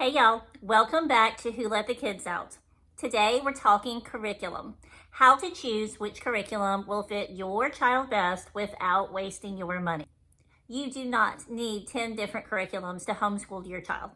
Hey y'all, welcome back to Who Let the Kids Out. Today we're talking curriculum. How to choose which curriculum will fit your child best without wasting your money. You do not need 10 different curriculums to homeschool your child.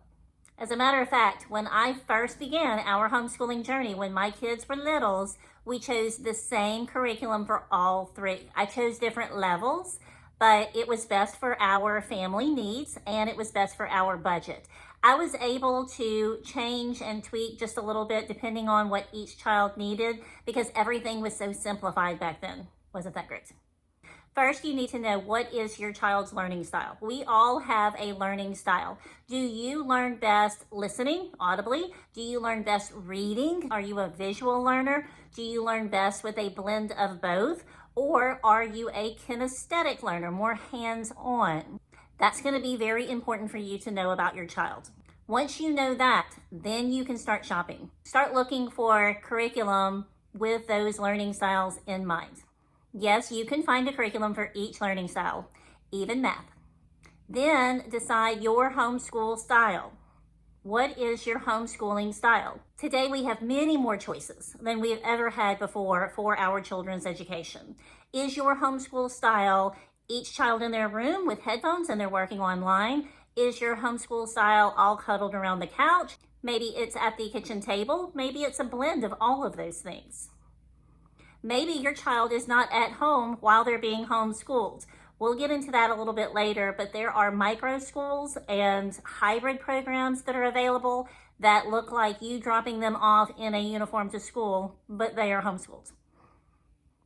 As a matter of fact, when I first began our homeschooling journey, when my kids were littles, we chose the same curriculum for all three. I chose different levels, but it was best for our family needs and it was best for our budget. I was able to change and tweak just a little bit depending on what each child needed because everything was so simplified back then. Wasn't that great? First, you need to know what is your child's learning style. We all have a learning style. Do you learn best listening audibly? Do you learn best reading? Are you a visual learner? Do you learn best with a blend of both? Or are you a kinesthetic learner, more hands-on? That's going to be very important for you to know about your child. Once you know that, then you can start shopping. Start looking for curriculum with those learning styles in mind. Yes, you can find a curriculum for each learning style, even math. Then decide your homeschool style. What is your homeschooling style? Today we have many more choices than we've ever had before for our children's education. Is your homeschool style each child in their room with headphones and they're working online? Is your homeschool style all cuddled around the couch? Maybe it's at the kitchen table. Maybe it's a blend of all of those things. Maybe your child is not at home while they're being homeschooled. We'll get into that a little bit later, but there are micro schools and hybrid programs that are available that look like you dropping them off in a uniform to school, but they are homeschooled.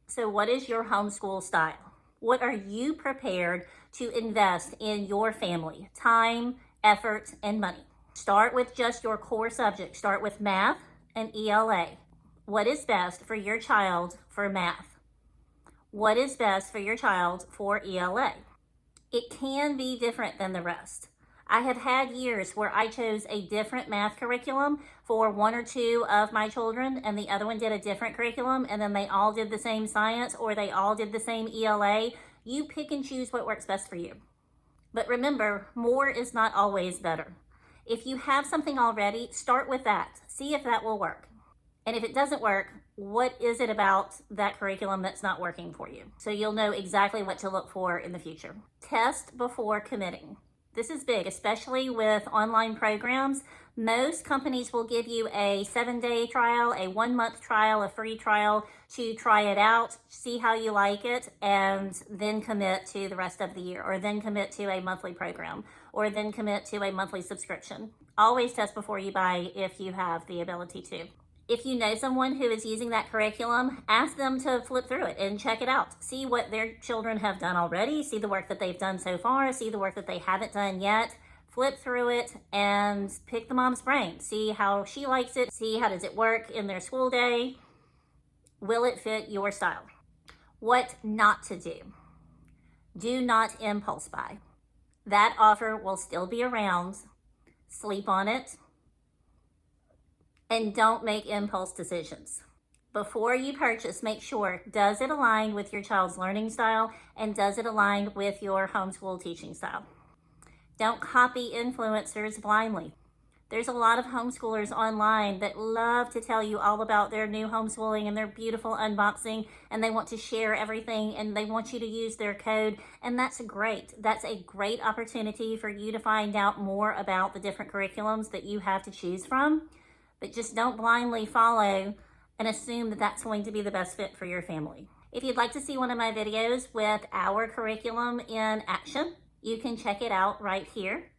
So what is your homeschool style? What are you prepared to invest in your family? Time, effort, and money. Start with just your core subjects. Start with math and ELA. What is best for your child for math? What is best for your child for ELA? It can be different than the rest. I have had years where I chose a different math curriculum for one or two of my children and the other one did a different curriculum and then they all did the same science or they all did the same ELA. You pick and choose what works best for you. But remember, more is not always better. If you have something already, start with that. See if that will work. And if it doesn't work, what is it about that curriculum that's not working for you? So you'll know exactly what to look for in the future. Test before committing. This is big, especially with online programs. Most companies will give you a 7-day trial, a 1-month trial, a free trial to try it out, see how you like it, and then commit to the rest of the year, or then commit to a monthly program, or then commit to a monthly subscription. Always test before you buy if you have the ability to. If you know someone who is using that curriculum, ask them to flip through it and check it out. See what their children have done already, see the work that they've done so far, see the work that they haven't done yet. Flip through it and pick the mom's brain. See how she likes it, see how does it work in their school day. Will it fit your style? What not to do. Do not impulse buy. That offer will still be around. Sleep on it. And don't make impulse decisions. Before you purchase, make sure, does it align with your child's learning style and does it align with your homeschool teaching style? Don't copy influencers blindly. There's a lot of homeschoolers online that love to tell you all about their new homeschooling and their beautiful unboxing, and they want to share everything and they want you to use their code, and that's great. That's a great opportunity for you to find out more about the different curriculums that you have to choose from. But just don't blindly follow and assume that that's going to be the best fit for your family. If you'd like to see one of my videos with our curriculum in action, you can check it out right here.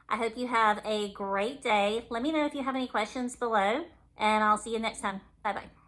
I hope you have a great day. Let me know if you have any questions below, and I'll see you next time. Bye-bye.